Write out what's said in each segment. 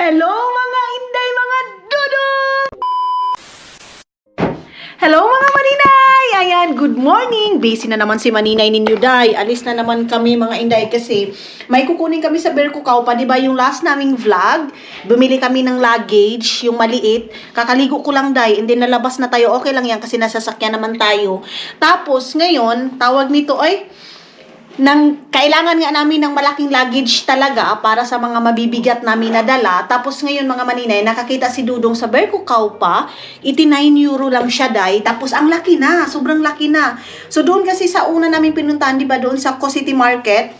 Hello mga inday, mga dudong! Hello mga maninay! Ayan, good morning! Busy na naman si maninay ninyo, day. Alis na naman kami mga inday kasi may kukunin kami sa Berkukaw pa. Diba yung last naming vlog? Bumili kami ng luggage, yung maliit. Kakaligo ko lang, day. And then nalabas na tayo. Okay lang yan kasi nasasakyan naman tayo. Tapos ngayon, tawag nito ay kailangan nga namin ng malaking luggage talaga para sa mga mabibigat namin na dala. Tapos ngayon mga maninay, nakakita si Dudong sa Berkukaw pa, 89 euro lang siya, day. Tapos ang laki na, sobrang laki na. So doon kasi sa una namin pinuntahan, di ba doon sa City Market,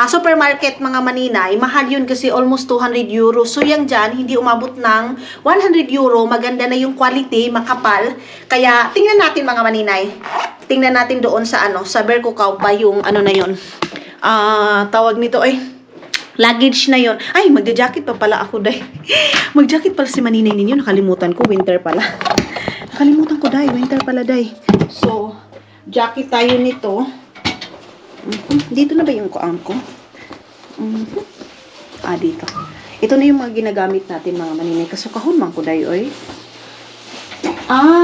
supermarket mga maninay, mahal yun kasi almost 200 euro. So yan dyan, hindi umabot ng 100 euro, maganda na yung quality, makapal. Kaya tingnan natin mga maninay. Tingnan natin doon sa sa Berkukaw pa yung na yun. Tawag nito ay luggage na yun. Ay, magja-jacket pa pala ako, day. Mag-jacket pala si maninay ninyo. Nakalimutan ko, winter pala. Nakalimutan ko, day. Winter pala, day. So, jacket tayo nito. Dito na ba yung kuang ko? Dito. Ito na yung mga ginagamit natin, mga maninay. Kasukahon man ko, day, oy.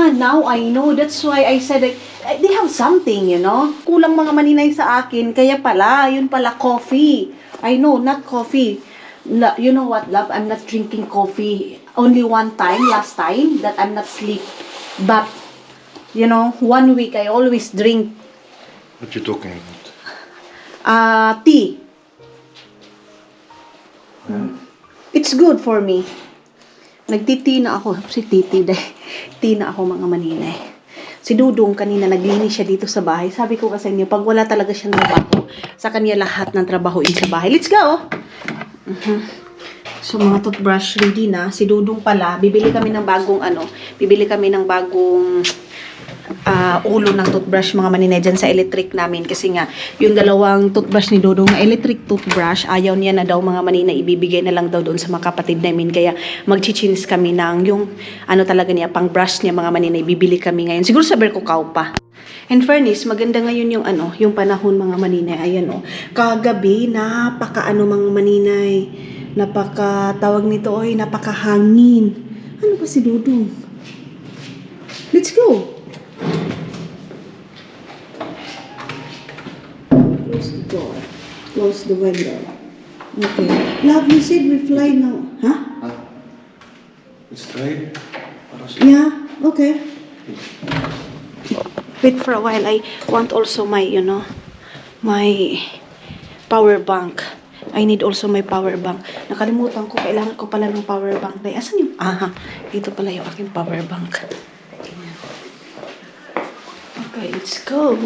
Now I know. That's why I said they have something, you know. Kulang mga maninay sa akin. Kaya pala, yun pala, coffee. I know, not coffee. You know what, love? I'm not drinking coffee. Only one time, last time, that I'm not sleep. But, 1 week, I always drink. What you talking about? Tea. It's good for me. Nagtiti na ako. Si Titi, tea na ako mga maninay. Si Dudong kanina naglinis siya dito sa bahay. Sabi ko kasi niyo, pag wala talaga siyang trabaho, sa kanya lahat ng trabahoin sa bahay. Let's go! So mga toothbrush ready na. Si Dudong pala, bibili kami ng bagong ulo ng toothbrush mga maninay dyan sa electric namin. Kasi nga, yung dalawang toothbrush ni Dudong na electric toothbrush, ayaw niya na daw mga maninay, ibibigay na lang daw doon sa mga kapatid namin. Kaya magchichins kami ng yung talaga niya, pang brush niya mga maninay, bibili kami ngayon. Siguro sa Berkukaw pa. In fairness, maganda ngayon yung panahon mga maninay. Ayan kagabi, mga maninay. Tawag nito napakahangin. Ano ba si Dudong? Let's go! Close the door. Close the window. Okay. Love, you said we fly now. Huh? Let's try. Yeah, okay. Wait for a while. I want also my, my power bank. I need also my power bank. Nakalimutan ko, kailangan ko pala ng power bank. Asan yung? Dito pala yung aking power bank. Okay, let's go.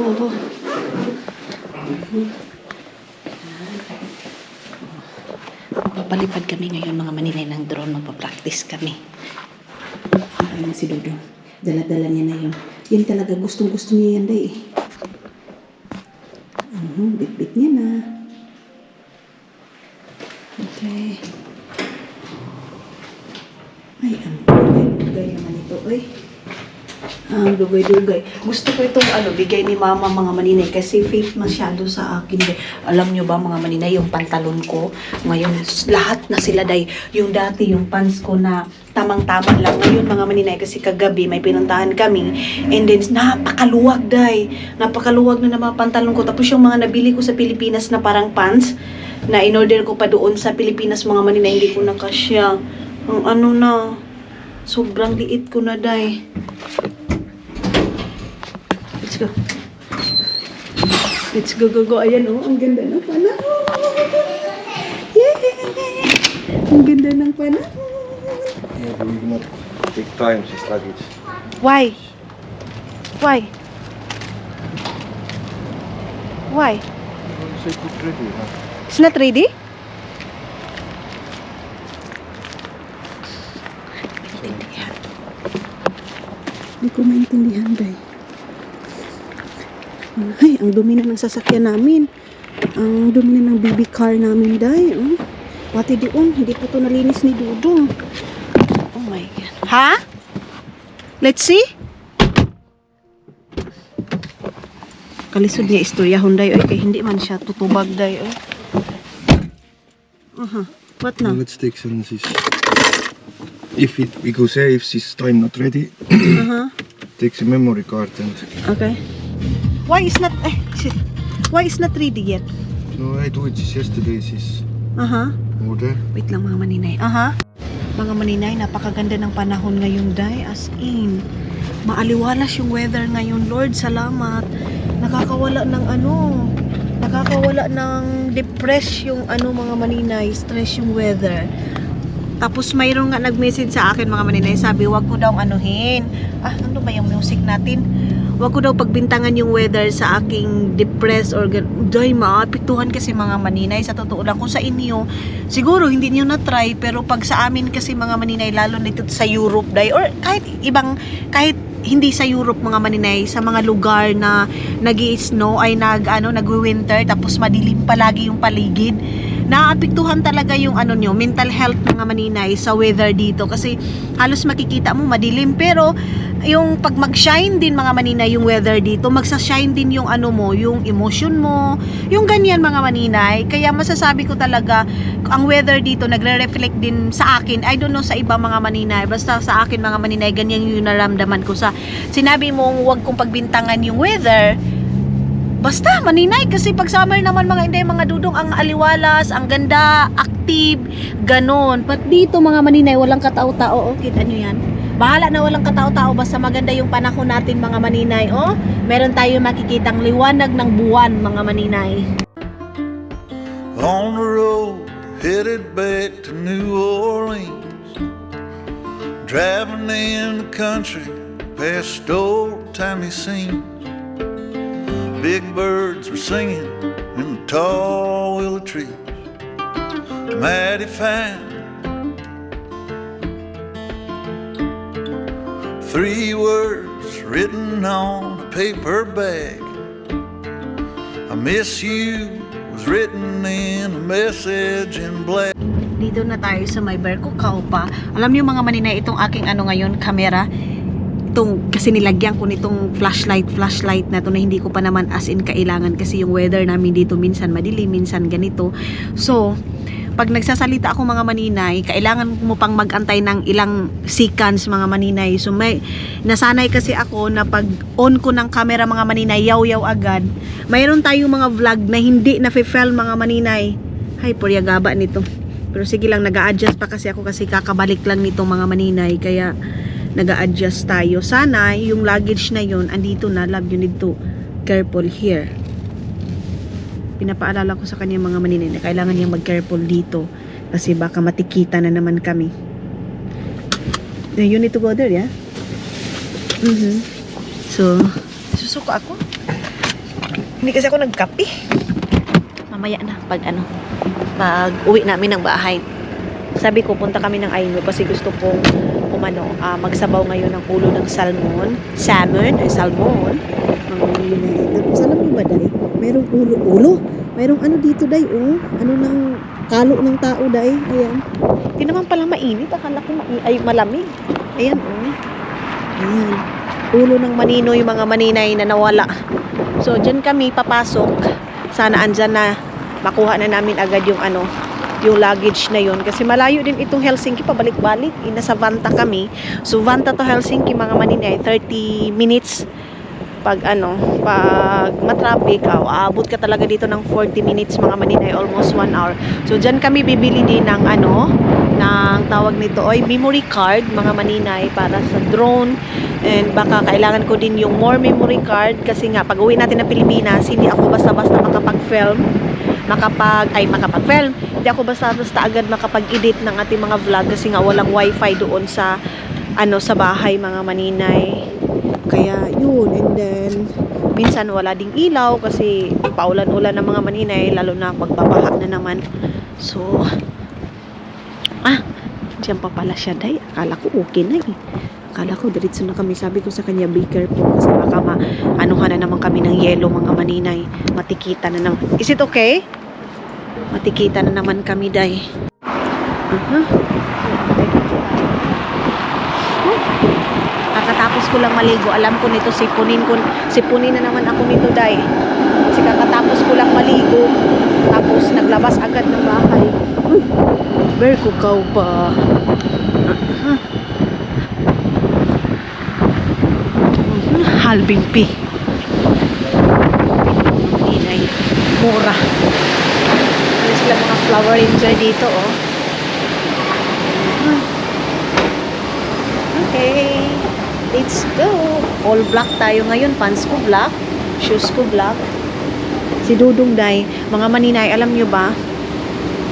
Papalipad kami ngayon mga maninay ng drone. Magpa-practice kami. Ayun si Dodo. Dala-dala niya na yun. Yan talaga, gustong-gusto niya yan, day. Bit-bit niya na. Okay. Ay, ang dugay naman ito, ang dugay-dugay. Gusto ko itong bigay ni mama mga maninay kasi faith masyado sa akin. Alam nyo ba mga maninay, yung pantalon ko, ngayon lahat na sila, day. Yung dati, yung pants ko na tamang-tama lang. Ngayon mga maninay, kasi kagabi may pinuntahan kami. And then, napakaluwag, day. Napakaluwag na mga pantalon ko. Tapos yung mga nabili ko sa Pilipinas na parang pants, na in-order ko pa doon sa Pilipinas mga maninay, hindi ko na kasya. Ang sobrang liit ko na, day. Let's go, go, go. Ayan, ang ganda ng panahon. Yay! Ang ganda ng panahon. Yeah, we will not take time to study it. Why? Why? Why? It's not ready, huh? It's not ready? Hindi ko maintindihan, day. Ay, ang dumi na ng sasakyan namin. Ang dumi na ng baby car namin, day. Pati doon, hindi pa ito nalinis ni Dudong. Oh my God. Ha? Let's see? Kalisod niya istorya Hyundai, kaya hindi man siya tutubag, day. What na? Let's take some sis. If it because if this time not ready, take the memory card and. Okay. Why is not shit. Why is not ready yet? No, I do it this yesterday. Sis. Order. Wait lang mga maninay. Mga maninay, napakaganda ng panahon ngayon, day. As in, maaliwalas yung weather ngayon. Lord, salamat. Nakakawala ng depress yung mga maninay, stress yung weather. Tapos mayroon nga nag-message sa akin mga maninay, sabi wag ko daw anuhin. Ano ba yung music natin? Wag ko daw pagbintangan yung weather sa aking depressed or day, maapektuhan kasi mga maninay. Sa totoo lang, kung sa inyo siguro hindi niyo na try, pero pag sa amin kasi mga maninay, lalo nito sa Europe day, or kahit hindi sa Europe mga maninay, sa mga lugar na nag-i-snow ay nag-winter, tapos madilim palagi yung paligid, naapektuhan talaga yung mental health mga maninay sa weather dito, kasi halos makikita mo madilim, pero yung pag mag-shine din mga maninay yung weather dito, magsa-shine din yung yung emotion mo, yung ganyan mga maninay. Kaya masasabi ko talaga, ang weather dito nagre-reflect din sa akin. I don't know sa iba mga maninay, basta sa akin mga maninay, ganyan yung naramdaman ko. Sa sinabi mong huwag kong pagbintangan yung weather, basta maninay, kasi pag summer naman mga inday, mga dudong, ang aliwalas, ang ganda, active, ganon. But dito mga maninay, walang katao-tao. Kita nyo yan? Bahala na walang katao-tao, basta maganda yung panahon natin mga maninay. Meron tayo makikitang liwanag ng buwan mga maninay. On the road, headed back to New Orleans, driving in the country past old-timey scenes. Big birds were singing in the tall willow trees. Mighty fine. 3 words written on a paper bag. I miss you was written in a message in black. Dito na tayo sa may Berco Caupa. Alam niyo mga maninay, itong aking ngayon, camera, kasi nilagyan ko nitong flashlight na to, na hindi ko pa naman as in kailangan, kasi yung weather namin dito minsan madilim, minsan ganito. So pag nagsasalita ako mga maninay, kailangan mo pang magantay ng ilang seconds mga maninay. So nasanay kasi ako na pag on ko ng camera mga maninay, yaw agad. Mayroon tayong mga vlog na hindi na-film mga maninay. Hay, puryagaba nito. Pero sige lang, nag-a-adjust pa kasi ako, kasi kakabalik lang nito mga maninay, kaya nag-a-adjust tayo. Sana yung luggage na yun andito na. Love, you need to careful here. Pinapaalala ko sa kanya mga maninay na kailangan niyang mag-careful dito, kasi baka matikita na naman kami. You need to go there, yeah? So, susuko ako. Hindi kasi ako nagkape. Mamaya na, pag uwi namin ng bahay. Sabi ko, punta kami ng Aino kasi gusto kong magsabaw ngayon ng ulo ng salmon. Salmon. Mga maninay. Tapos alam mo ba, day? Mayroong ulo. Mayroong dito, day, ng kalo ng tao, day. Ayan. Hindi naman pala mainit. Akala ko malamig. Ayan, Ayan. Ulo ng manino, yung mga maninay na nawala. So, dyan kami papasok. Sana andyan na, makuha na namin agad yung yung luggage na yun, kasi malayo din itong Helsinki, pabalik-balik. Nasa Vanta kami. So Vanta to Helsinki mga maninay, 30 minutes. Pag matraffic, aabot ka talaga dito ng 40 minutes mga maninay, almost 1 hour. So dyan kami bibili din ng ng tawag nito memory card mga maninay, para sa drone. And baka kailangan ko din yung more memory card, kasi nga pag uwi natin ng Pilipinas, hindi ako basta-basta makapag-film. Hindi ako basta-basta agad makapag-edit ng ating mga vlog, kasi nga walang wifi doon sa sa bahay mga maninay. Kaya yun, and then minsan wala ding ilaw kasi paulan-ulan ng mga maninay, lalo na magbabaha na naman. So diyan pa pala siya, day. Akala ko okay na Akala ko diretso na kami. Sabi ko sa kanya, be careful, kasi baka anuhan na naman kami ng yelo mga maninay. Matikita na naman. Is it okay? Matikita na naman kami, day. kakatapos ko lang maligo. Alam ko nito, sipunin na naman ako nito, day. Kasi kakatapos ko lang maligo. Tapos naglabas agad ng bahay. Bear ko kaw pa. Halbing P. Inay. Mura. Ano sila mga flower arranger dito, oh. Okay. Let's go. All black tayo ngayon. Pants ko black. Shoes ko black. Si Dudong Day, mga maninay, alam nyo ba?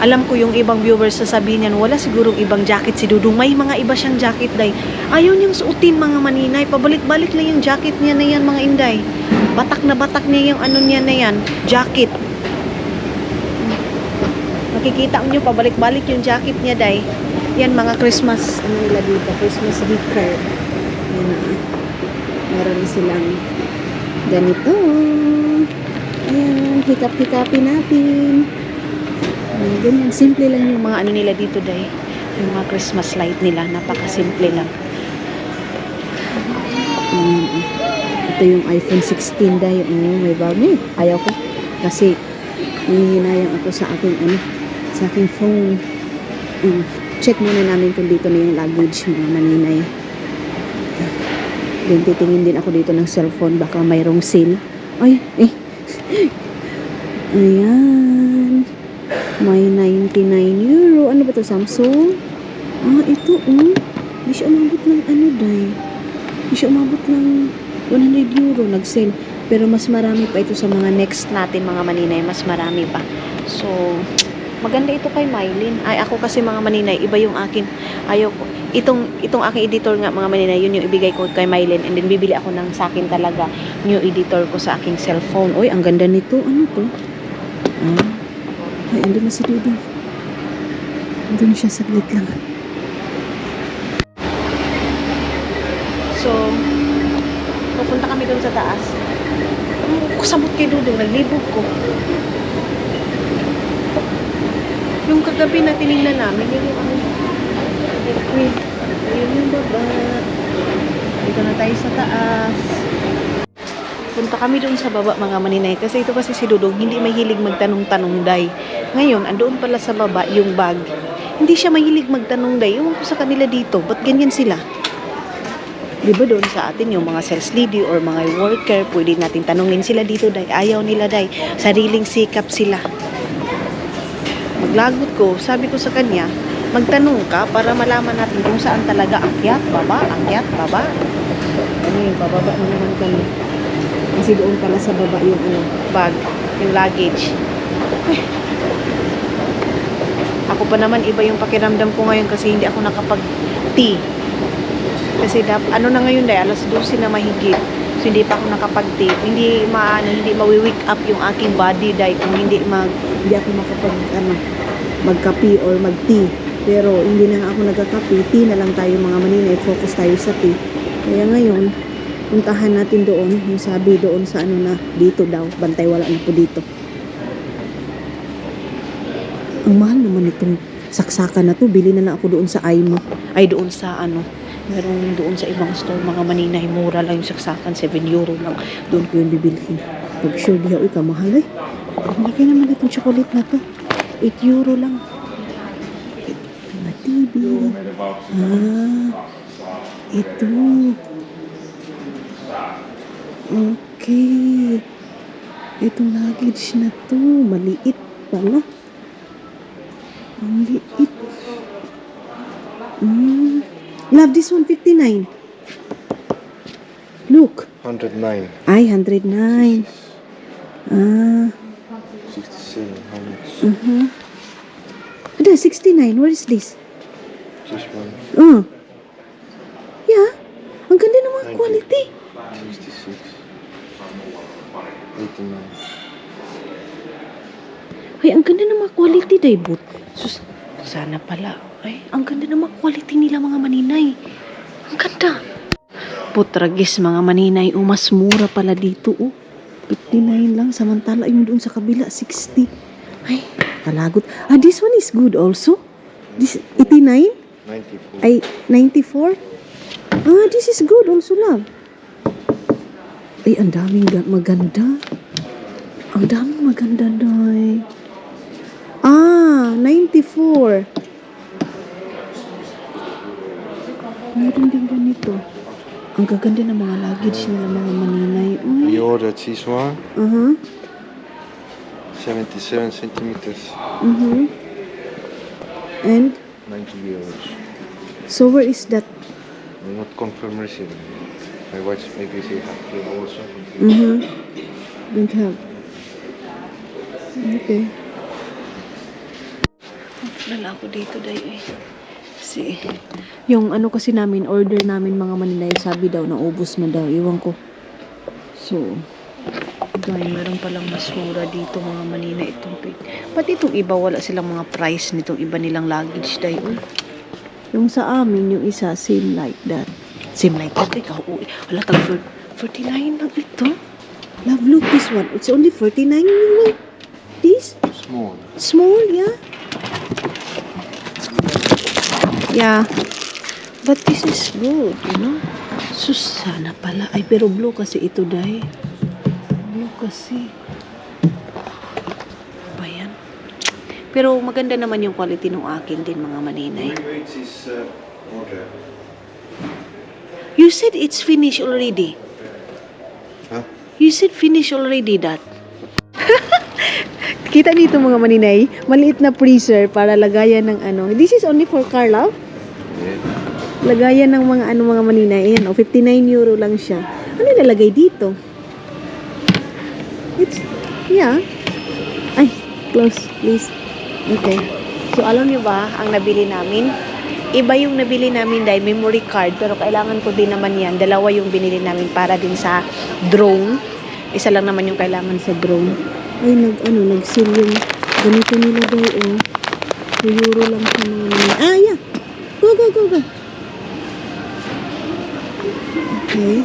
Alam ko yung ibang viewers sasabihin niyan, wala sigurong ibang jacket si Dudong. May mga iba siyang jacket, Day. Ayaw niyang suotin, mga maninay. Pabalik-balik lang yung jacket niya na yan, mga inday. Batak na batak niya yung ano niya na yan, jacket. Makikita niyo, pabalik-balik yung jacket niya, Day. Yan, mga Christmas, ano nila dito, Christmas sticker. Yan. Meron silang ganito. Ayan, hikap-hikapin natin. Ganyan, simple lang yung mga ano nila dito, Day. Yung mga Christmas light nila, napaka-simple lang. Ito yung iPhone 16, Day. May bago. Ayaw ko. Kasi, hinihinayang ako sa aking, sa aking phone. Check muna namin kung dito na yung luggage, mga maninay. Then, titingin din ako dito ng cellphone. Baka mayroong sale. Ay, ayan. May 99 euro. Ano ba ito? Samsung? Ito, Hindi siya umabot ng Day. Hindi siya umabot ng 100 euro. Nag-sale. Pero mas marami pa ito sa mga next natin, mga maninay. Mas marami pa. So, maganda ito kay Mylene. Ay, ako kasi mga maninay, iba yung akin. Ayaw ko. Itong aking editor nga, mga maninay, yun yung ibigay ko kay Mylene. And then, bibili ako ng sa akin talaga new editor ko sa aking cellphone. Uy, ang ganda nito. Ano to? Ay, andun na si Dudong. Andun siya, saglit lang. So, pupunta kami doon sa taas. Kusabot kay Dudong, naglibog ko. Yung kagabi na tinignan namin, yun yung baba. Dito na tayo sa taas. Punta kami doon sa baba, mga maninay. Kasi ito kasi si Dudong, hindi mahilig magtanong-tanong, Day. Ngayon, andoon pala sa baba yung bag. Hindi siya mahilig magtanong, Day. Ewan ko sa kanila dito. Ba't ganyan sila? Diba doon sa atin yung mga sales lady or mga worker, pwede natin tanongin sila dito, Day. Ayaw nila, Day. Sariling sikap sila. Maglagot ko, sabi ko sa kanya, magtanong ka para malaman natin kung saan talaga akyat, baba. Ano yung bababa na naman kami. Kasi doon pala sa baba yung bag, yung luggage. Ako pa naman, iba yung pakiramdam ko ngayon kasi hindi ako nakapag-tea. Kasi ano na ngayon, Day, alas 12 na mahigit. So hindi pa ako nakapag-tea. Hindi mawi-wake up yung aking body, Day, kung hindi ako magkape or mag-tea. Pero hindi na ako nagkakape, tea na lang tayo, mga maninay, focus tayo sa tea. Kaya ngayon, puntahan natin doon, yung sabi doon sa dito daw, bantay wala na po dito. Ang mahal naman itong saksakan na to, bili na lang ako doon sa Aimo. Ay, doon sa meron doon sa ibang store, mga maninay, mura lang yung saksakan, 7 euro lang. Doon ko yung bibilhin. Pag sure diya, kamahal Ang laki naman itong chocolate na to. 8 euro lang. Na TV. Ito. Okay. Itong luggage na to, maliit pala. Ang liit. Love, this one, 59. Look. 109. Ay, 109. 67. How much? Ada, 69. Where is this? This one. Yeah. Ang ganda ng mga quality. 66. 89. Ay, ang ganda ng mga quality, Daybut. Sus, sana pala. Ay, ang ganda ng mga quality nila, mga maninay. Ang ganda. Putragis, mga maninay. Mas mura pala dito, 59 lang. Samantala, yung doon sa kabila, 60. Ay, kalagot. This one is good also. This, 89? 94. Ay, 94? Ah, this is good also, love. Ay, ang daming maganda. Ang daming maganda, Day. Ah, 94. Meron din ganito. Ang gaganda ng mga luggage nila, mga maninay. We ordered this one, Uh-huh. 77 centimeters, And, 90 euros. so where is that? Not confirmed receipt. My watch maybe they have here also. Don't have. Okay. Nala ako dito, Day, eh. Si, yung ano kasi namin, order namin mga maninay, sabi daw, naubos na daw. Iwan ko. So, Day, meron palang mas mura dito mga maninay itong pig. Pati itong iba, wala silang mga price nitong iba nilang luggage, Day. Oh. Yung sa amin, yung isa, same like that. Same like that. Ikaw, wala tag 49 lang ito. Love, look, this one. It's only 49 euro. This? Small. Small, yeah. Yeah. But this is good, you know. Susana pala. Ay, pero blue kasi ito, Day. Blue kasi. Ba yan? Pero maganda naman yung quality ng akin din, mga maninay. Wait, this order. You said it's finished already. Huh? You said finished already, that. Kita dito mga maninay, maliit na freezer para lagayan ng ano. This is only for car, love? Yeah. Lagayan ng mga ano mga maninay. Ayan, 59 euro lang siya. Ano nilagay dito? It's, yeah. Ay, close, please. Okay. So, alam niyo ba, ang nabili namin? Iba yung nabili namin dahil memory card, pero kailangan ko din naman yan. Dalawa yung binili namin para din sa drone. Isa lang naman yung kailangan sa drone. Ay, nag-seal yung ganito nila daw, oh. 2 euro lang sa mga namin. Ah, yeah. Go. Okay.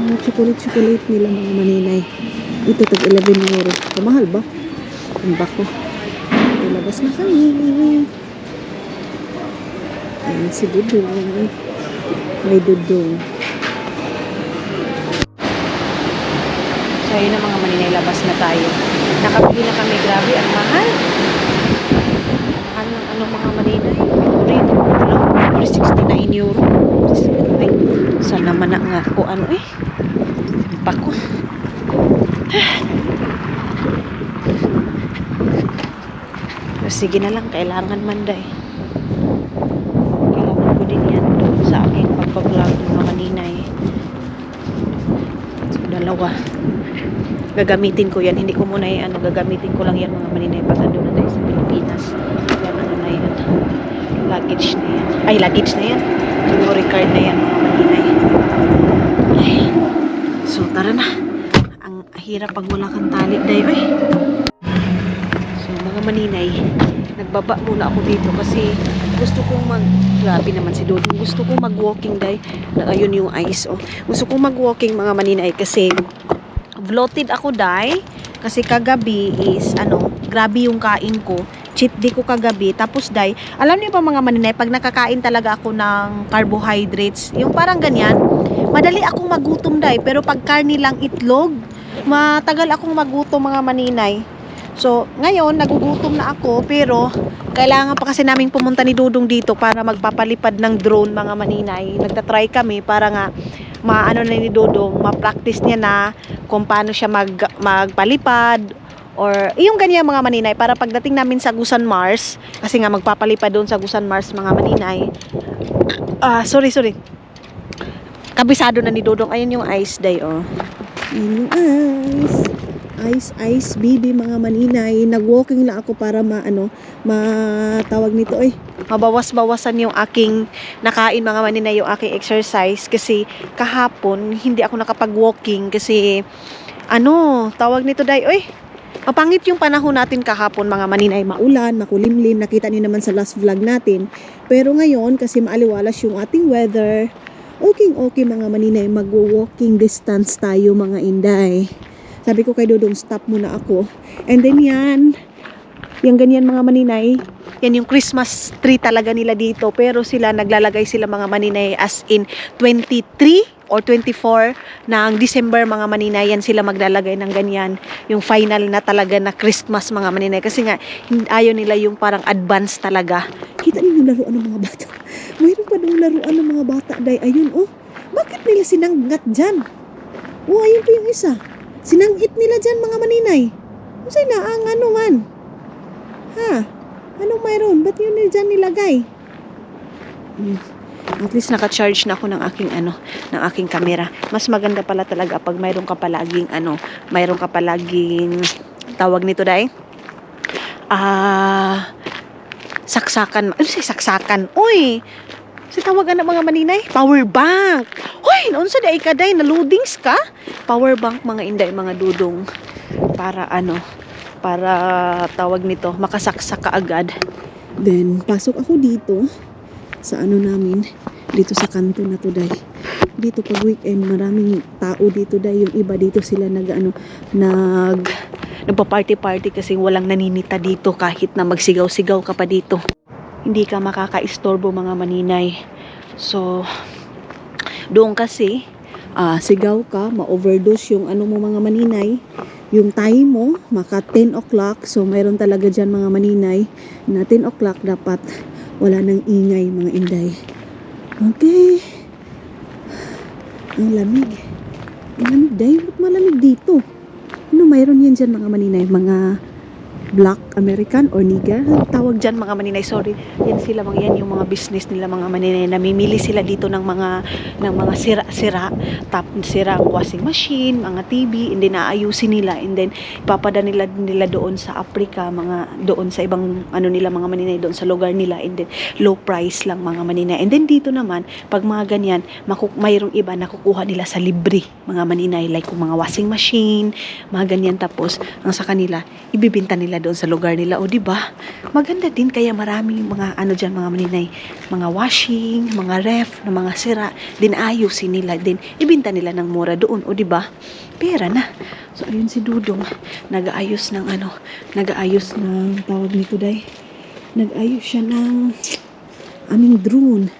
Mga chocolate nila mga maninay. Ito, tag 11 euro. Kamahal ba? Ang bako. Ilabas na kami. Ayan si Dudong. May Dudong. So, ayun na mga maninay, labas na tayo. Nakabili na kami, grabe, ang mahal. Mahal ng ano mga maninay. Rito, 69 euro. Ay, sana man na nga ko ano eh. Bako. Sige na lang, kailangan man day. Kailangan ko din yan doon sa aking pagpa-vlog mga maninay. So, dalawa. Gagamitin ko yan. Hindi ko muna yan. Gagamitin ko lang yan mga maninay pag ando na tayo sa Pilipinas. Yan ano na yan. Luggage na yan. Ay, luggage na yan. Memory card na yan mga maninay. Ay. So, tara na. Ang hirap pag wala kang tali dayo eh. So, mga maninay, nagbaba muna ako dito kasi gusto kong grabe naman si Dodong. Gusto kong mag-walking day. Ayun yung ice, oh. Gusto kong mag-walking mga maninay kasi bloated ako, day. Kasi kagabi is, grabe yung kain ko. Cheat day ko kagabi. Tapos, day, alam niyo ba mga maninay, pag nakakain talaga ako ng carbohydrates, yung parang ganyan, madali akong magutom, day. Pero pag karni lang itlog, matagal akong magutom mga maninay. So, ngayon, nagugutom na ako, pero kailangan pa kasi naming pumunta ni Dudong dito para magpapalipad ng drone mga maninay. Nagtatry kami para nga maano na ni Dudong, ma-practice niya na kung paano siya magpalipad or yung ganyan mga maninay para pagdating namin sa Gusan Mars, kasi nga magpapalipad doon sa Gusan Mars mga maninay. Sorry. Kabisado na ni Dudong. Ayun yung ice day, oh. Ayun yung ice baby mga maninay. Nag-walking lang ako para matawag nito mabawas-bawasan yung aking nakain mga maninay, yung aking exercise kasi kahapon hindi ako nakapag-walking kasi tawag nito day, mapangit yung panahon natin kahapon mga maninay, maulan, makulimlim, nakita niyo naman sa last vlog natin. Pero ngayon kasi maaliwalas yung ating weather, okay mga maninay, mag-walking distance tayo mga inday. Sabi ko kay Dodong, stop muna ako. And then yung ganyan mga maninay, Yan yung Christmas tree talaga nila dito. Pero sila, naglalagay sila mga maninay as in 23 or 24 ng December mga maninay. Yan sila maglalagay ng ganyan. Yung final na talaga na Christmas mga maninay. Kasi nga, ayaw nila yung parang advance talaga. Kita niyo yung laruan ng mga bata. Mayroon pa daw laruan ng mga bata. Day, ayun, oh. Bakit nila sinanggat dyan? Oh, ayun pa yung isa. Sinangit nila dyan mga maninay. Kasi na ang ano man. Ha? Anong mayroon? Ba't yun dyan nilagay? At least naka-charge na ako ng aking ng aking camera. Mas maganda pala talaga pag mayroon ka palaging tawag nito dai. Saksakan. Ano si saksakan? Uy. Si tawagan ng mga maninay, power bank. Hoy, noon sa day ka day na-loadings ka? Power bank mga inday, mga dudong. Para tawag nito, makasaksak ka agad. Then, pasok ako dito sa namin, dito sa kanto na to day. Dito pag weekend, maraming tao dito day. Yung iba dito sila nagpa-party-party kasi walang naninita dito kahit na magsigaw-sigaw ka pa dito. Hindi ka makaka-istorbo mga maninay. So, doon kasi, sigaw ka, ma-overdose yung mo mga maninay. Yung time mo, maka 10 o'clock. So, mayroon talaga dyan mga maninay na 10 o'clock dapat wala nang ingay mga inday. Okay. Ang lamig. Ang lamig day. Ba't malamig dito? Mayroon yan dyan mga maninay. Mga Black American or nigger. Tawag dyan mga maninay. Sorry. Yan sila yan yung mga business nila mga maninay. Namimili sila dito ng mga sira-sira. Sira ang washing machine, mga TV, and then aayusin nila, and then ipapada nila doon sa Africa, doon sa ibang nila mga maninay, doon sa lugar nila, and then low price lang mga maninay. And then dito naman, pag mga ganyan, mayroong iba nakukuha nila sa libre mga maninay, like kung mga washing machine, mga ganyan, tapos ang sa kanila, ibibinta nila doon sa lugar nila. O di ba? Maganda din, kaya maraming mga diyan mga maninay, mga washing, mga ref, na mga sira, din ayusin nila, din ibinta nila ng mura doon. O di ba? Pera na. So ayun si Dudong, nag-aayos ng tawag nito day. Nag-ayos siya ng aming drone.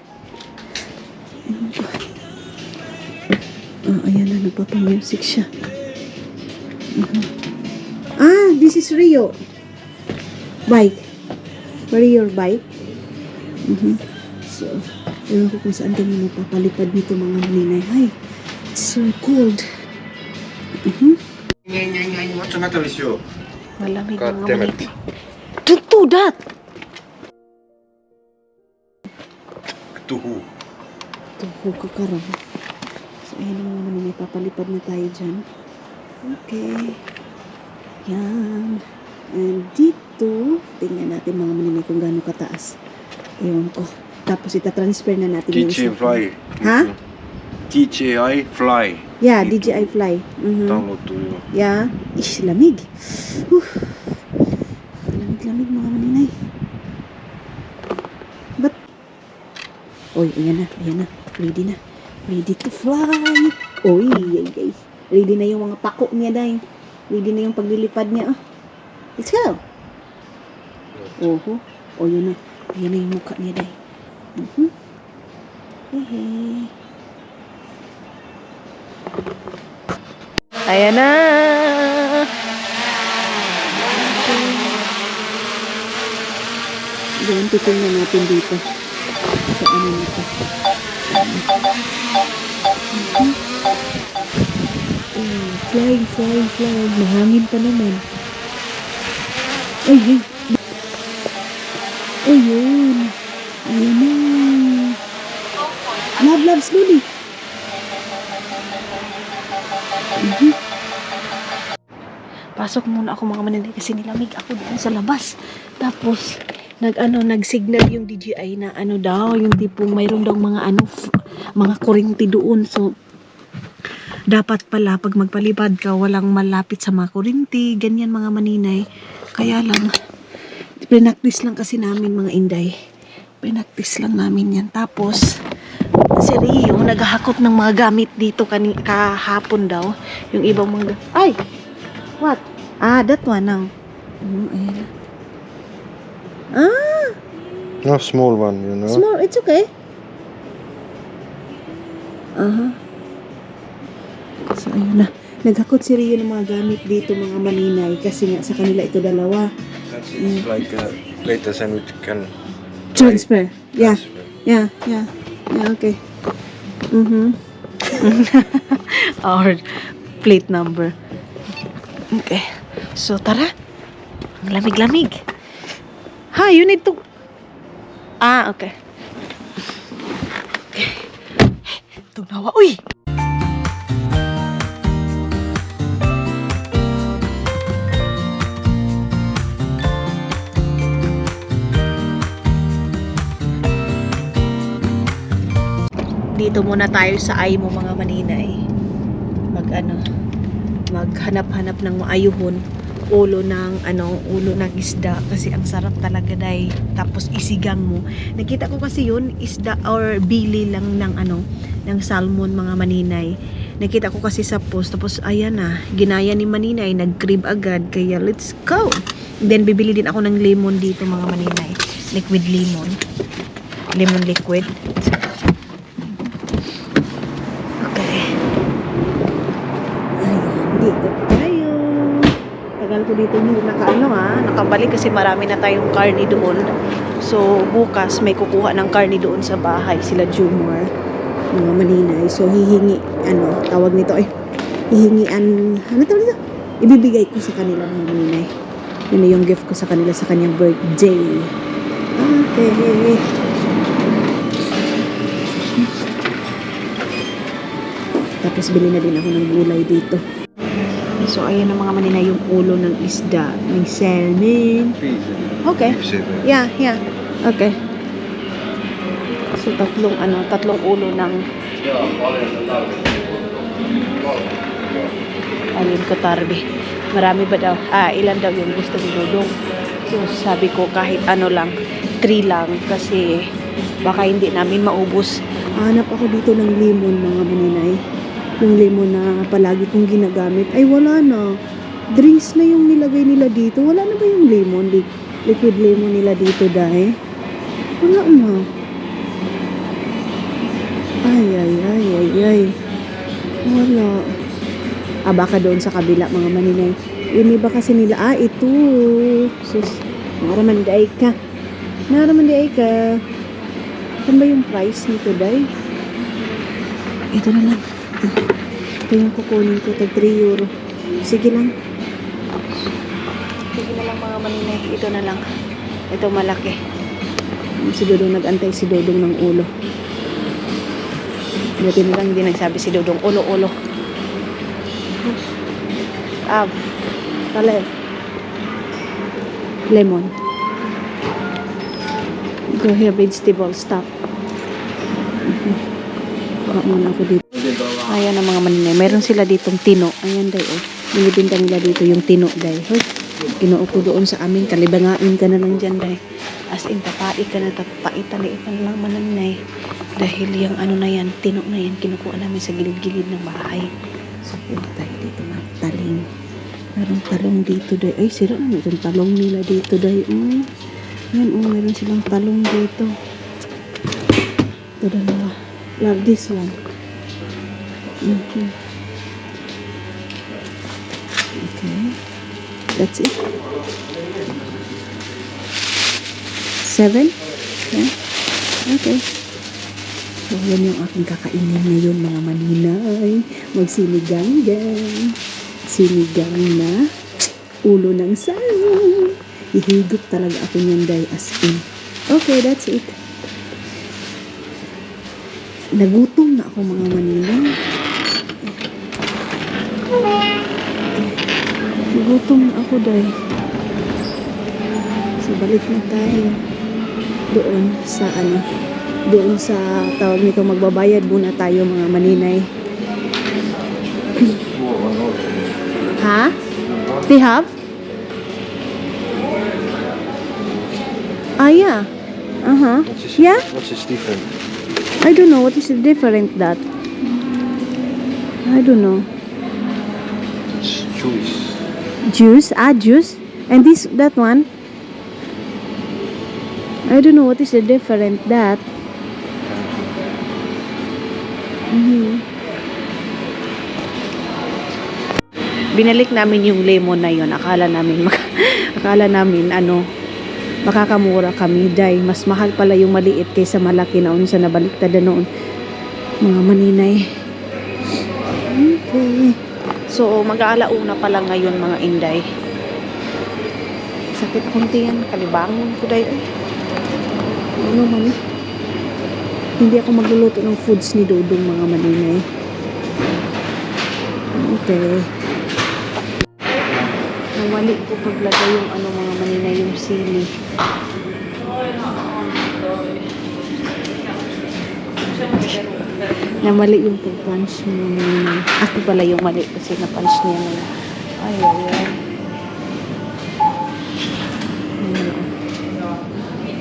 Ayan na, nagpapa-music siya. This is Rio. Bike. Where your bike? So, ewan ko kung saan kami magpapalipad dito mga maninay. Ay, it's so cold. What's the matter with you? Malamig God mga damn it. maninay. Do that! To who? Tuho ka karang. So, ayun na mga maninay. Papalipad na tayo dyan. Okay. Yan. And dito, tingnan natin mga maninay kung gaano kataas. Ewan ko. Tapos itatransfer na natin yung DJI Fly. Ha? DJI Fly. Yeah, DJI Fly. Download to you. Yeah. Ish, lamig. Lamig mga maninay. But, oy, ayan na. Ready na. Ready to fly. Oy, ay. Ready na yung mga pako niya, day. Ready na yung paglilipad niya. Let's go. Oho. O, yun na. Ayan na yung mukha niya, day. Ayan na. Doon, titingnan natin dito. Sa nito. Flying. Mahangin pa naman. Ay. Ayun. Ayan na. Love, slowly. Pasok muna ako mga maninay kasi nilamig ako doon sa labas. Tapos, nag-signal yung DJI na daw, yung tipong mayroon daw mga kuryente doon. So, dapat pala pag magpalipad ka, walang malapit sa mga kuryente, ganyan mga maninay. Kaya lang, pinaktis lang kasi namin mga inday. Pinaktis lang namin yan. Tapos, si Rio, naghahakot ng mga gamit dito kahapon daw. Yung ibang mga... Ay! What? That one now. Ayan. No, small one, you know. Small, it's okay. So, ayun na. Naghakot si Rio ng mga gamit dito, mga maninay. Kasi nga, sa kanila ito dalawa. That's it's like later sandwich can Transfer. Yeah. transfer. Yeah, okay. Our plate number. Okay. So, tara. Ang lamig-lamig. Ha, you need to... okay. Okay. Tugnawa. Uy! Dito muna tayo sa Aimo, mga maninay. Maghanap-hanap ng maayuhon, ulo ng isda kasi ang sarap talaga dai. Tapos isigang mo. Nakita ko kasi yun, isda or bili lang ng salmon, mga maninay. Nakita ko kasi sa post, tapos ayan na, ginaya ni maninay, nag-crib agad, kaya let's go. Then bibili din ako ng lemon dito, mga maninay. Liquid lemon. Lemon liquid. Dito tayo. Tagal ko dito hindi nakabalik kasi marami na tayong karne doon. So bukas may kukuha ng karne doon sa bahay sila Jumor, mga maninay. So hihingi tawag nito hihingian ibibigay ko sa kanila, mga maninay. Yun yung gift ko sa kanila sa kanyang birthday. Okay. Tapos bili na din ako ng gulay dito. So, ayan ang mga maninay, yung ulo ng isda. May salmon. Okay. Yeah. Okay. So, tatlong ulo ng alin ko tarbi. Marami ba daw? Ilan daw yung gusto ni Dudong? So, sabi ko kahit lang, 3 lang kasi baka hindi namin maubos. Hanap ako dito ng lemon, mga maninay. Yung lemon na palagi kong ginagamit, ay wala na. Drinks na yung nilagay nila dito. Wala na ba yung lemon? Liquid lemon nila dito dahil? Wala na. Ay. Wala. Baka doon sa kabila, mga maninay. Yun iba kasi nila. Ito. Sus. Naramanday ka. Saan ba yung price nito, day? Ito na lang. Ito yung kukunin ko, tag 3 euro. Sige lang, mga maninay. Ito na lang. Ito malaki. Si Dodong nag-antay si Dodong ng ulo. Buti na lang hindi nagsabi si Dodong ulo. Lemon. Go here, vegetable. Stop. Baka muna ako dito. Ayan ang mga maninay. Meron sila ditong tino. Ayan, day. Binibinta nila dito yung tino, day. Hoy, kinuo ko doon sa amin. Kalibangain ka na lang dyan, day. As in, tapaitan lang mananay. Dahil yung na yan, tino na yan, kinukuha namin sa gilid-gilid ng bahay. So, punta tayo dito ng taling. Merong talong dito, day. Ay, sira na itong talong nila dito, day. Yan, meron silang talong dito. Ito dalawa. Love this one. Okay. That's it. 7? Yeah. Okay. So, yan yung aking kakainin ngayon, mga maninay. Magsinigang-gang. Sinigang na ulo ng salmon. Ihigop talaga ako niyan, day, as in. Okay, that's it. Nagutom na ako, mga maninay. Nagutom na ako, day. So, balik na tayo doon sa tawag nito, magbabayad muna tayo, mga maninay. Ha? They have? Yeah. Yeah? What's this different? I don't know. What is the different that? I don't know. It's juice. Juice? Juice? And that one? I don't know what is the different that. Binalik namin yung lemon na yon. Akala namin makakamura kami dahil mas mahal pala yung maliit kaysa malaki na sa nabaliktad na noon. Mga maninay. Okay. So, mag-aalauna pala ngayon mga inday. Sakit akong tiyan. Kalibangon ko dahil. Ano man eh. Hindi ako magluluto ng foods ni Dudong mga maninay. Okay. Nawali ko paglagay yung mga maninay yung sili. Namali yung pag-punch mga maninay. Ako pala yung mali kasi na-punch niya na. Ay.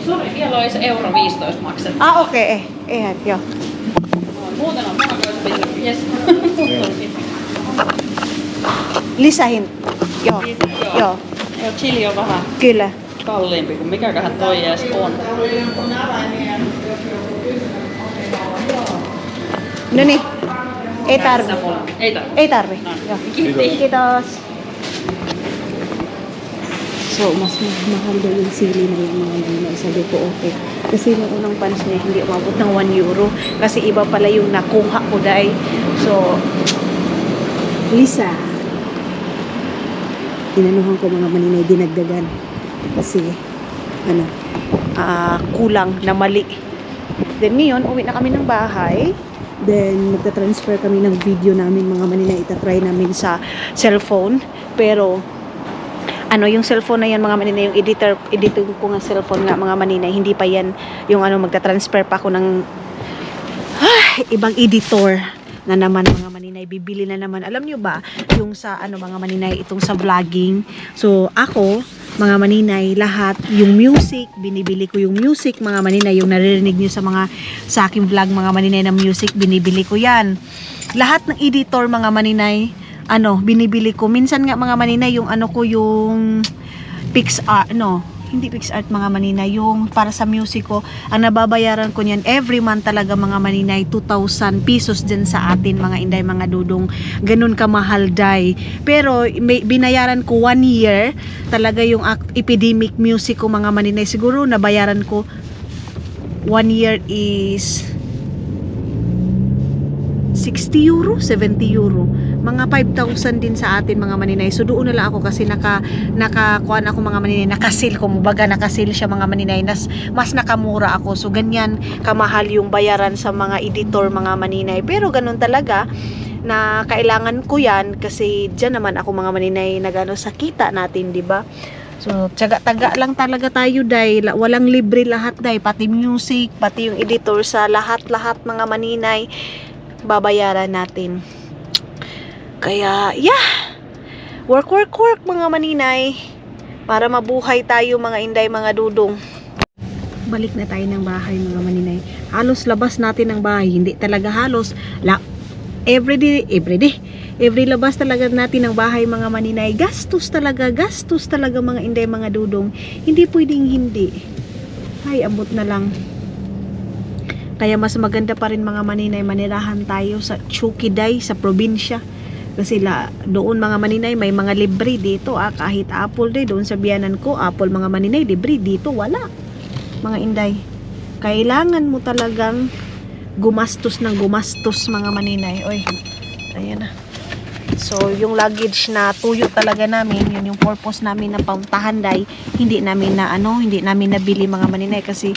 Sori, vielä olisi euro 15 maksettu. Okay. Joo. Muuten on munakoista. Yes. Lisähin. Joo. Joo. Ja chili on vähän Kyllä. kalliimpi kuin mikäköhän toi edes on. No niin. Ei tarvi. Ei tarvi. Ei tarvi. No. Joo. Kiitos. Kiitos. So, mas mahal daw yung sili na yung mga maninay. Sabi ko, okay. Kasi yung unang punch niya, hindi umabot ng 1 euro. Kasi iba pala yung nakuha ko dahil. So, Lisa. Inanuhan ko mga maninay, dinagdagan. Kasi, kulang na mali. Then, ngayon, uwi na kami ng bahay. Then, magta-transfer kami ng video namin mga maninay. Itatry namin sa cellphone. Pero, yung cellphone na yan mga maninay, yung editor ko ng cellphone nga mga maninay, hindi pa yan yung magta-transfer pa ako ng ibang editor na naman mga maninay, bibili na naman. Alam nyo ba, yung sa mga maninay, itong sa vlogging. So, ako, mga maninay, lahat, yung music, binibili ko yung music, mga maninay, yung naririnig nyo sa aking vlog, mga maninay na music, binibili ko yan. Lahat ng editor, mga maninay, binibili ko. Minsan nga mga maninay, yung yung PixArt, hindi PixArt mga maninay, yung para sa music ko, ang nababayaran ko niyan every month talaga mga maninay, 2,000 pesos din sa atin mga inday, mga dudong. Ganun kamahal day. Pero binayaran ko 1 year talaga yung epidemic music ko mga maninay. Siguro nabayaran ko 1 year is 60 euro, 70 euro. Mga 5,000 din sa atin mga maninay. So doon na lang ako kasi nakakuan ako mga maninay, nakasil ko, mubaga nakasil siya mga maninay, mas nakamura ako. So ganyan kamahal yung bayaran sa mga editor mga maninay. Pero ganun talaga na kailangan ko yan kasi diyan naman ako mga maninay nagano sa kita natin, di ba? So tiyaga-taga lang talaga tayo dahil walang libre lahat dahil, pati music, pati yung editor, sa lahat mga maninay babayaran natin. Kaya, work mga maninay para mabuhay tayo mga inday, mga dudong. Balik na tayo ng bahay mga maninay. Halos labas natin ng bahay, hindi talaga halos. Every labas talaga natin ng bahay mga maninay. Gastos talaga mga inday, mga dudong. Hindi pwedeng hindi. Ay, ambot na lang. Kaya mas maganda pa rin mga maninay, manirahan tayo sa Chukiday, sa probinsya. Kasi doon mga maninay, may mga libre dito. Kahit apple day, doon sa biyanan ko, apple mga maninay, libre. Dito, wala. Mga inday. Kailangan mo talagang gumastos mga maninay. Oy, ayan na. So, yung luggage na tuyo talaga namin, yun yung purpose namin na pauntahan day, hindi namin nabili mga maninay kasi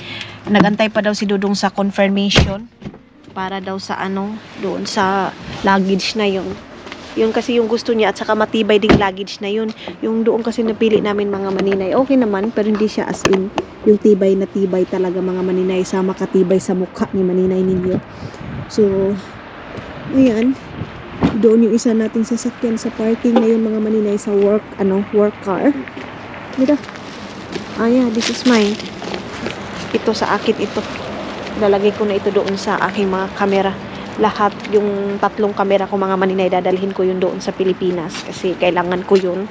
nagantay pa daw si Dudong sa confirmation para daw sa doon sa luggage na yun. Yun kasi yung gusto niya, at saka matibay ding luggage na yun. Yung doon kasi napili namin mga maninay, okay naman, pero hindi siya as in yung tibay na tibay talaga mga maninay, sa makatibay sa mukha ni maninay ninyo. So, ayan. Doon yung isa nating sasakyan sa parking na yun mga maninay, sa work car. Dito. This is mine. Ito sa akin ito. Lalagay ko na ito doon sa aking mga kamera. Lahat yung 3 kamera ko mga maninay, dadalhin ko yun doon sa Pilipinas kasi kailangan ko yun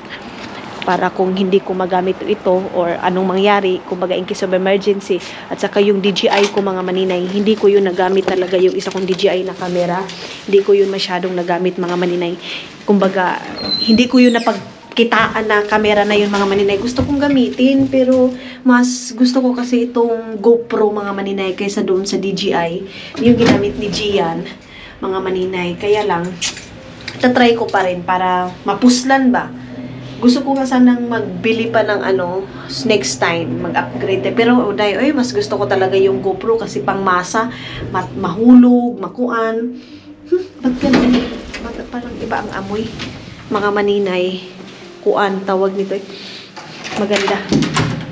para kung hindi ko magamit ito or anong mangyari, kumbaga in case of emergency. At saka yung DJI ko mga maninay, hindi ko yun nagamit talaga yung isa kong DJI na camera. Hindi ko yun masyadong nagamit mga maninay. Kumbaga, hindi ko yun napagkitaan na camera na yun mga maninay. Gusto kong gamitin pero mas gusto ko kasi itong GoPro mga maninay kaysa doon sa DJI. Yung ginamit ni Gian mga maninay. Kaya lang, tatry ko pa rin para mapuslan ba. Gusto ko nga sanang magbili pa ng next time, mag-upgrade. Pero, mas gusto ko talaga yung GoPro kasi pang masa, mahulog, makuan. Ba't ganun? Ba't parang iba ang amoy? Mga maninay, kuan, tawag nito eh. Maganda.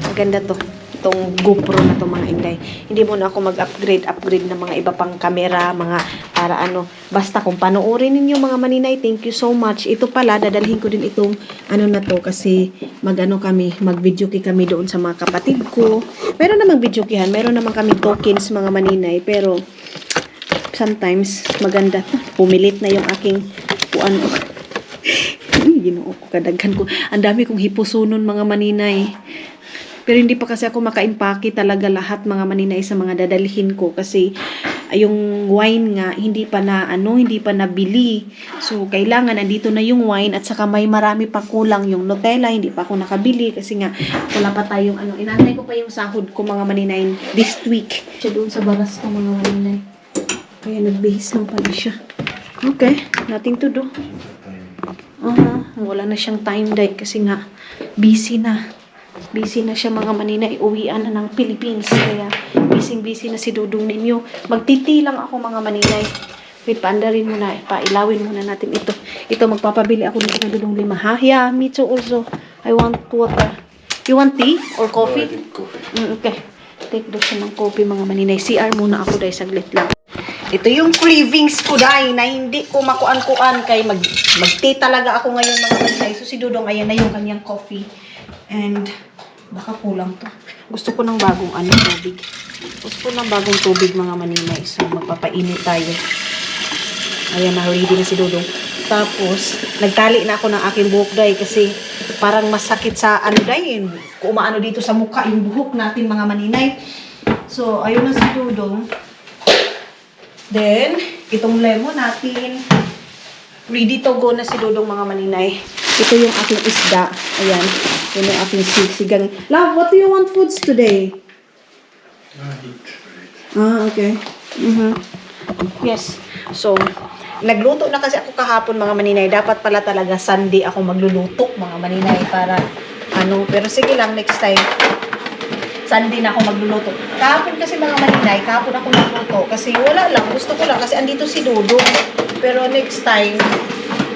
Maganda to. Itong GoPro na to mga inday. Hindi muna ako mag-upgrade ng mga iba pang camera, mga para basta kung panoorin ninyo mga maninay, thank you so much. Ito pala, dadalhin ko din itong na to kasi mag-video kami doon sa mga kapatid ko. Meron namang video kihan, meron naman kami tokens mga maninay, pero sometimes maganda to. Pumilit na yung aking kuan ko. Ginoo ko, kadaghan ko. Ang dami kong hipusunon mga maninay. Pero hindi pa kasi ako makaimpake talaga lahat mga maninay sa mga dadalhin ko kasi yung wine nga hindi pa nabili. So kailangan nandito na yung wine at saka may marami pa kulang yung Nutella, hindi pa ako nakabili kasi nga wala pa tayong inantay ko pa yung sahod ko mga maninay this week. Siya doon sa baras ko mga maninay. Kaya nagbihis lang pala siya. Okay, nothing to do. Wala na siyang time dahil kasi nga busy na siya mga maninay, uwian na ng Philippines, kaya busy na si Dudong ninyo. Magtiti lang ako mga maninay. Wait, paandarin muna, pailawin muna natin ito. Magpapabili ako dito ng Dudong 5 ha. Yeah, me too also. I want water. You want tea or coffee? Coffee. Okay, take daw siya ng coffee mga maninay. CR muna ako dahil saglit lang. Ito yung cravings ko dahil na hindi ko makuan-kuan kay mag-tea talaga ako ngayon mga maninay. So si Dudong, ayan na yung kanyang coffee. And baka kulang to. Gusto ko ng bagong tubig. Gusto ko ng bagong tubig mga maninay. So magpapainit tayo. Ayan na, ready na si Dudong. Tapos, nagtali na ako ng aking buhok dahil kasi parang masakit sa dahil. Kung umaano dito sa mukha yung buhok natin mga maninay. So, ayun na si Dudong. Then, itong lemon natin. Ready to go na si Dudong mga maninay. Ito yung aking isda. Ayan. Yun yung aking sigang. Love, what do you want foods today? Okay. Yes. So, nagluto na kasi ako kahapon mga maninay. Dapat pala talaga Sunday ako magluluto mga maninay para pero sige lang next time. Sunday na ako magluluto. Kahapon kasi mga maninay, kahapon ako nagluto kasi wala lang, gusto ko lang kasi andito si Dudong. Pero next time,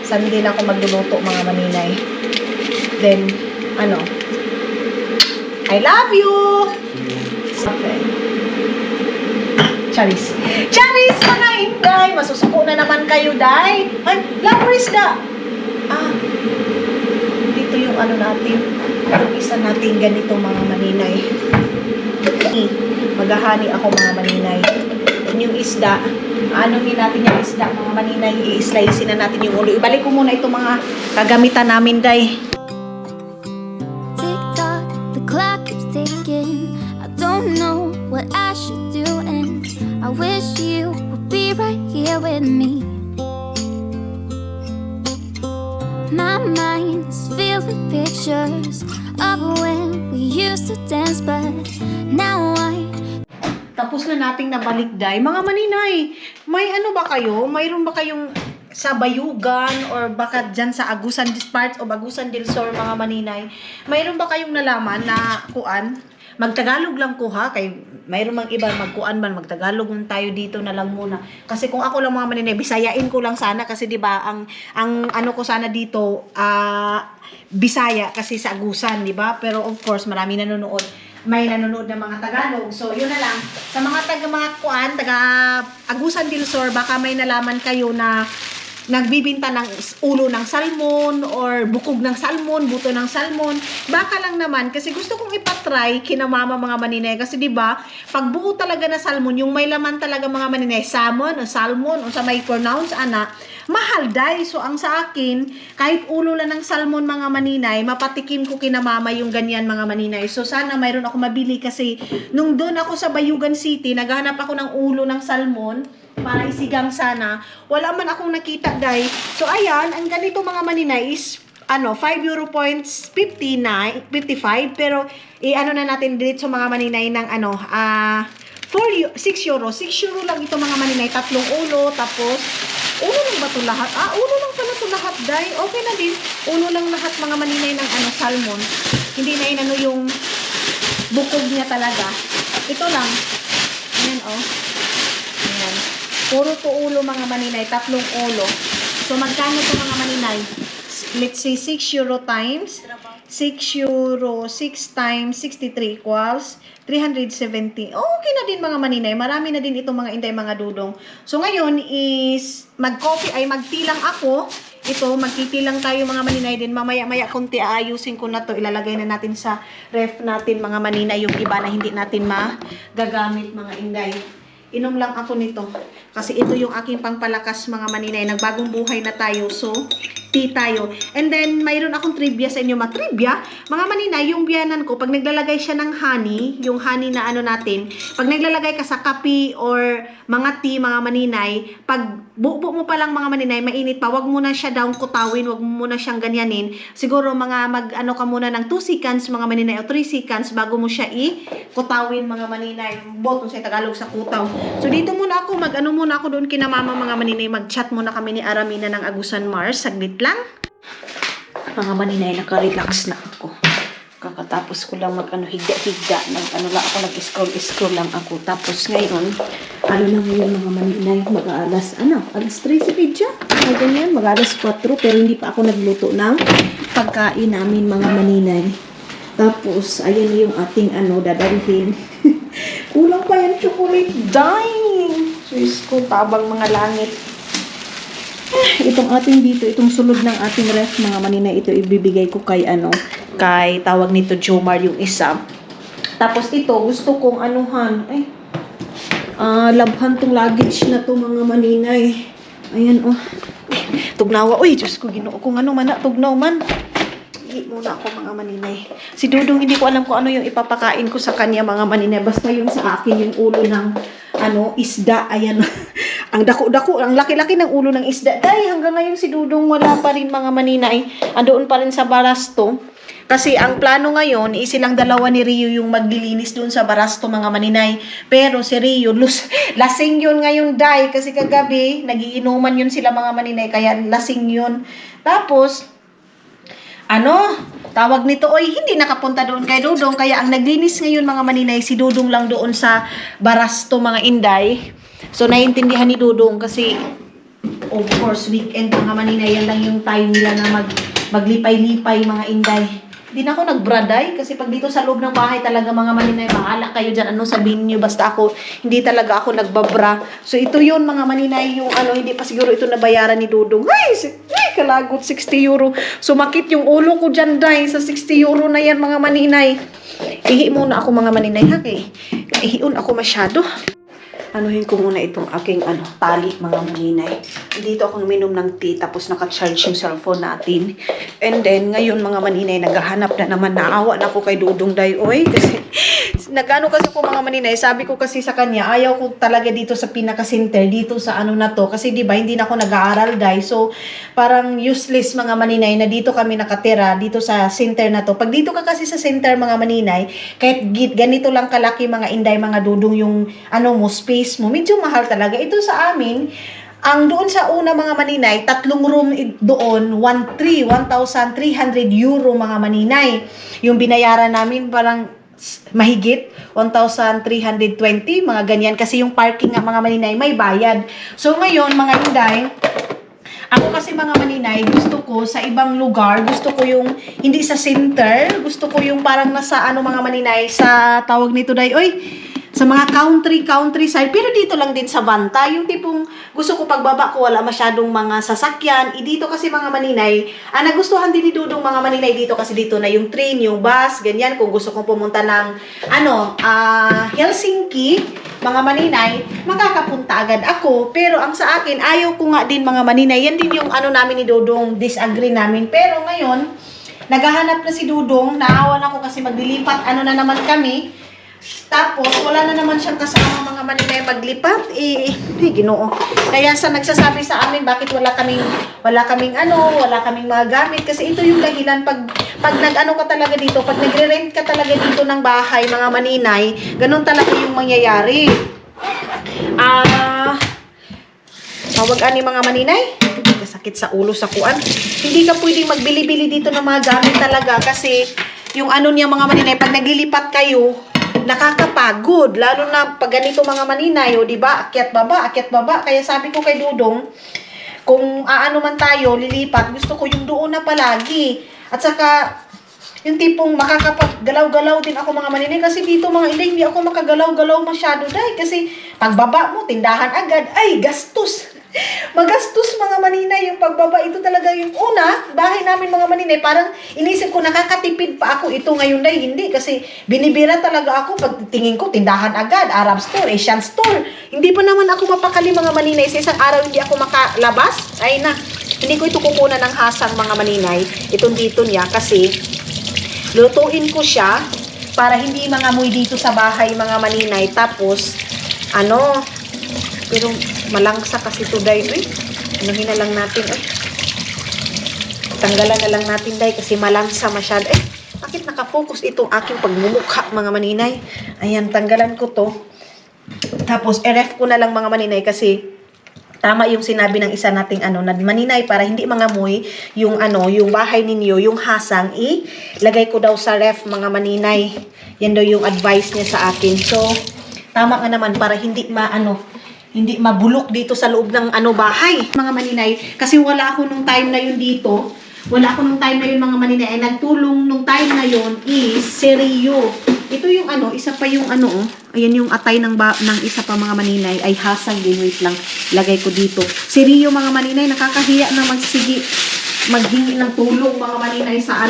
Sunday na ako magluluto mga maninay. Then, I love you! Okay. Charis. Charis, mga inday! Masusuko na naman kayo, day! Ay, love, where is the? Dito yung natin. Yung isa natin ganito, mga maninay. Maghahani ako, mga maninay. Yung isda, natin yung isda, mga maninay, i-slice na natin yung ulo. Ibalik ko muna itong mga kagamitan namin, day. Tick-tock, the clock keeps ticking. I don't know what I should do, and I wish you would be right here with me. My mind is filled with pictures of when we used to dance, but now I Tapos na nating nabalik, day. Mga maninay, may ba kayo? Mayroon ba kayong sa Bayugan or baka dyan sa Agusan Parts o Agusan del Sur, mga maninay? Mayroon ba kayong nalaman na magtagalog lang ko ha, kay mayroon mang iba magtagalog man tayo dito na lang muna. Kasi kung ako lang mga maninay, Bisayain ko lang sana kasi 'di ba ang ko sana dito Bisaya kasi sa Agusan, 'di ba? Pero of course, marami nanonood. May nanonood ng mga Tagalog. So, yun na lang. Sa mga taga Agusan del Sur, baka may nalaman kayo na nagbibinta ng ulo ng salmon or bukog ng salmon, buto ng salmon. Baka lang naman kasi gusto kong ipatry kina mama mga maninay kasi 'di ba? Pag buo talaga na salmon, yung may laman talaga mga maninay, salmon o sa may pronounce ana, mahal dai. So ang sa akin, kahit ulo lang ng salmon mga maninay, mapatikim ko kina mama yung ganyan mga maninay. So sana mayroon ako mabili kasi nung doon ako sa Bayugan City, naghahanap ako ng ulo ng salmon para isigang sana. Wala man akong nakita, dai. So, ayan, ang ganito mga maninay is, 5 euro points, 55. Pero, ano na natin dito sa mga maninay ng, 6 euro. 6 euro lang ito mga maninay. 3 ulo, tapos, ulo lang ba ito lahat? Ulo lang pala ito lahat, dai. Okay na din. Ulo lang lahat mga maninay ng, salmon. Hindi na inano yung bukog niya talaga. Ito lang. Ayan, Ayan. Puro to ulo mga maninay, 3 ulo. So magkano to mga maninay? Let's say 6 euro times 6 euro 6 times 63 equals 370. Okay na din mga maninay. Marami na din itong mga inday mga dudong. So ngayon is magtilang ako. Ito, magtitilang tayo mga maninay din. Mamaya-maya konti aayusin ko na to. Ilalagay na natin sa ref natin mga maninay. Yung iba na hindi natin magagamit mga inday. Inom lang ako nito. Kasi ito yung aking pangpalakas mga maninay. Nagbagong buhay na tayo. So, tea tayo. And then, mayroon akong trivia sa inyo. Trivia, mga maninay, yung biyanan ko, pag naglalagay siya ng honey, yung honey na natin, pag naglalagay ka sa kape or mga tea, mga maninay, pag bubo mo pa lang mga maninay, mainit pa, wag mo na siya daw kutawin, wag mo muna siyang ganyanin. Siguro mag-ano ka muna ng 2 seconds, mga maninay, o 3 seconds, bago mo siya i-kutawin, mga maninay. Botong sa Tagalog sa kutaw. So, dito muna ako, muna ako doon kina mama mga maninay, mag-chat muna kami ni Aramina ng Agusan Mars, saglit lang. Mga maninay, naka-relax na ako. Kakatapos ko lang higda-higda, lang ako, nag-scroll lang ako. Tapos ngayon, na ngayon mga maninay, alas 3 si Pidja? Ganyan, alas 4, pero hindi pa ako nagluto ng pagkain namin mga maninay. Tapos, ayan yung ating dadalhin. Kulang pa yung chocolate. Dying! Diyos ko, tabang mga langit. Itong ating dito, itong sulod ng ating ref, mga maninay, ito ibibigay ko kay kay tawag nito Jomar yung isa. Tapos ito, gusto kong labhan tong luggage na to mga maninay. Ayan, tugnawa. Uy, Diyos ko, ginoo kung tugnaw man. Muna ako mga maninay. Si Dudong, hindi ko alam kung ano yung ipapakain ko sa kanya mga maninay. Basta yung sa akin, yung ulo ng isda. Ayan. Ang dako-dako, ang laki-laki ng ulo ng isda. Dahil hanggang ngayon si Dudong wala pa rin mga maninay. Andoon pa rin sa Barasto. Kasi ang plano ngayon, silang dalawa ni Rio yung maglilinis doon sa Barasto mga maninay. Pero si Rio, lasing yun ngayon dahil. Kasi kagabi, nagiinuman yun sila mga maninay. Kaya lasing yun. Tapos, tawag nito, hindi nakapunta doon kay Dudong. Kaya ang naglinis ngayon mga maninay, si Dudong lang doon sa Barasto mga inday. So, naiintindihan ni Dudong kasi, of course, weekend mga maninay, yan lang yung time nila na maglipay-lipay mga inday. Hindi na ako nagbraday kasi pag dito sa loob ng bahay talaga mga maninay, bahala kayo dyan, sabihin nyo, basta ako, hindi talaga ako nagbabra. So, ito yun mga maninay, yung hindi pa siguro ito nabayaran ni Dudong. Ay, kalagot, 60 euro. Sumakit yung ulo ko dyan, day, sa 60 euro na yan mga maninay. Ihi muna ako mga maninay, ihiun ako masyado. Anuhin ko muna itong aking tali mga maninay. Dito ako uminom ng tea tapos naka-charge yung cellphone natin. And then ngayon mga maninay, naghahanap na naman, naawa na ako kay Dudong Dayoy kasi nagano kasi ako mga maninay, sabi ko kasi sa kanya, ayaw ko talaga dito sa pinaka-center, dito sa na to kasi 'di ba hindi na ako nag-aaral dai. So parang useless mga maninay na dito kami nakatira dito sa center na to. Pag dito ka kasi sa center mga maninay, kahit ganito lang kalaki mga inday mga Dudong yung mo space mo, medyo mahal talaga. Ito sa amin, ang doon sa una mga maninay, 3 room doon, 1,300 euro mga maninay. Yung binayaran namin parang mahigit 1,320, mga ganyan. Kasi yung parking nga mga maninay, may bayad. So ngayon mga inday, ako kasi mga maninay, gusto ko sa ibang lugar, gusto ko yung hindi sa center, gusto ko yung parang nasa mga maninay, sa tawag nito day, sa mga countryside, pero dito lang din sa Vanta, yung tipong gusto ko pagbaba ko wala masyadong mga sasakyan. Dito kasi mga maninay, nagustuhan din ni Dudong mga maninay dito kasi dito na yung train, yung bus, ganyan. Kung gusto kong pumunta ng Helsinki, mga maninay, makakapunta agad ako. Pero ang sa akin, ayaw ko nga din mga maninay. Yan din yung namin ni Dudong, disagree namin. Pero ngayon, naghahanap na si Dudong, naawa na ako kasi maglilipat, na naman kami. Tapos, wala na naman siyang kasama mga maninay maglipat. Ginoo. Kaya sa nagsasabi sa amin, bakit wala kaming mga gamit. Kasi ito yung dahilan pag ka talaga dito, pag nagre-rent ka talaga dito ng bahay, mga maninay, ganun talaga yung mangyayari. Tawag ani mga maninay? Sakit sa ulo sa kuan. Hindi ka pwedeng magbili-bili dito ng mga gamit talaga kasi yung niya mga maninay, pag naglilipat kayo, nakakapagod. Lalo na pag ganito mga maninay, di ba? Akyat baba. Kaya sabi ko kay Dudong, kung man tayo, lilipat, gusto ko yung doon na palagi. At saka, yung tipong makakapag-galaw-galaw din ako mga maninay. Kasi dito mga inday, hindi ako makagalaw-galaw masyado dahil. Kasi pagbaba mo, tindahan agad, ay gastos. Magastos mga maninay yung pagbaba. Ito talaga yung bahay namin mga maninay. Parang inisip ko nakakatipid pa ako ito ngayon dahil hindi. Kasi binibira talaga ako. Pag tingin ko, tindahan agad. Arab store, Asian store. Hindi pa naman ako mapakali mga maninay. Sa isang araw hindi ako makalabas. Ay na, hindi ko ito kukunan ng hasang mga maninay. Itong dito niya kasi lutuin ko siya para hindi mangamoy dito sa bahay mga maninay. Tapos, pero malangsa kasi ito dahil. Anuhin na lang natin. Tanggalan na lang natin dahil kasi malangsa masyado. Bakit nakafocus itong aking pagmumukha mga maninay? Ayan, tanggalan ko to. Tapos, ref ko na lang mga maninay kasi tama yung sinabi ng isa nating na maninay para hindi mangamoy yung yung bahay ninyo, yung hasang, ilagay ko daw sa ref mga maninay. Yan daw yung advice niya sa akin. So, tama nga naman para hindi hindi mabulok dito sa loob ng bahay mga maninay. Kasi wala ako nung time na yun dito. Wala ako nung time na yun mga maninay. Ay nagtulong nung time na yun is si Rio. Ito yung isa pa yung ayan yung atay ng isa pa mga maninay ay hasang din. Wait lang, lagay ko dito. Si Rio mga maninay, nakakahiya na maghingi ng tulong mga maninay sa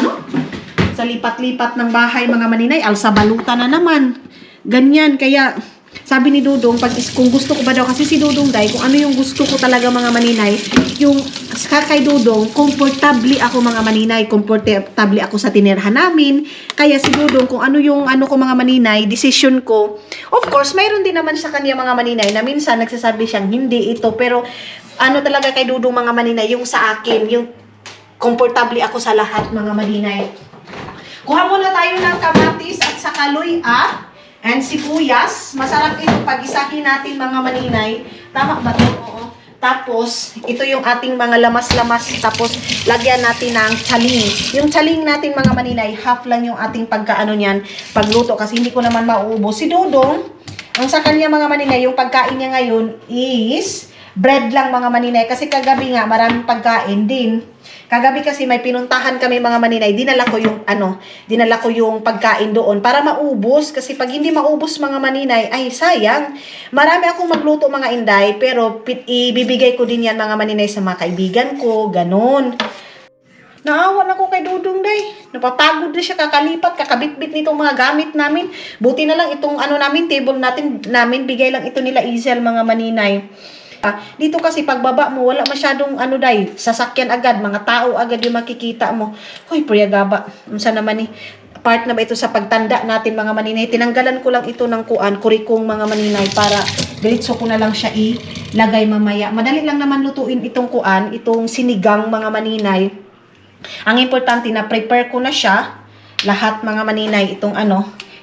sa lipat-lipat ng bahay mga maninay. Alsa baluta na naman. Ganyan, kaya sabi ni Dudong, kung gusto ko ba daw, kasi si Dudong dahil, kung ano yung gusto ko talaga mga maninay, yung kay Dudong, komportable ako mga maninay, komportable ako sa tinirhan namin, kaya si Dudong, kung ano yung ko mga maninay, decision ko, of course, mayroon din naman sa kanya mga maninay, na minsan nagsasabi siyang, hindi ito, pero talaga kay Dudong mga maninay, yung sa akin, yung komportable ako sa lahat mga maninay. Kuha muna tayo ng kamatis at saka luya, and sibuyas. Masarap ito pag-isahin natin mga maninay. Tama ba ito? Oo. Tapos, ito yung ating mga lamas-lamas. Tapos, lagyan natin ng tsaling. Yung tsaling natin mga maninay, half lang yung ating niyan, pagluto. Kasi hindi ko naman mauubos. Si Dudong, ang sa kanya mga maninay, yung pagkain niya ngayon is bread lang mga maninay. Kasi kagabi nga, maraming pagkain din. Kagabi kasi may pinuntahan kami mga maninay, dinala ko yung pagkain doon para maubos. Kasi pag hindi maubos mga maninay, ay sayang. Marami akong magluto mga inday, pero ibibigay ko din yan mga maninay sa mga kaibigan ko, ganun. Naawa na ko kay Dudong day. Napapagod na siya kakalipat, kakabitbit nitong mga gamit namin. Buti na lang itong namin, table namin, bigay lang ito nila Izel mga maninay. Dito kasi pagbaba mo, wala masyadong sasakyan agad, mga tao agad yung makikita mo. Hoy, priyagaba. Unsa naman part na ba ito sa pagtanda natin mga maninay? Tinanggalan ko lang ito ng kurikong mga maninay para diretso ko na lang siya ilagay mamaya. Madali lang naman lutuin itong sinigang mga maninay. Ang importante na prepare ko na siya lahat mga maninay, itong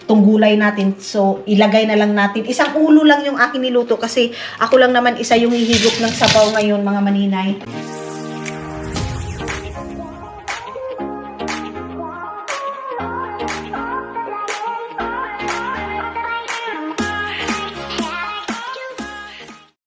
gulay natin. So, ilagay na lang natin. Isang ulo lang yung akin niluto kasi ako lang naman isa yung hihigop ng sabaw ngayon mga maninay.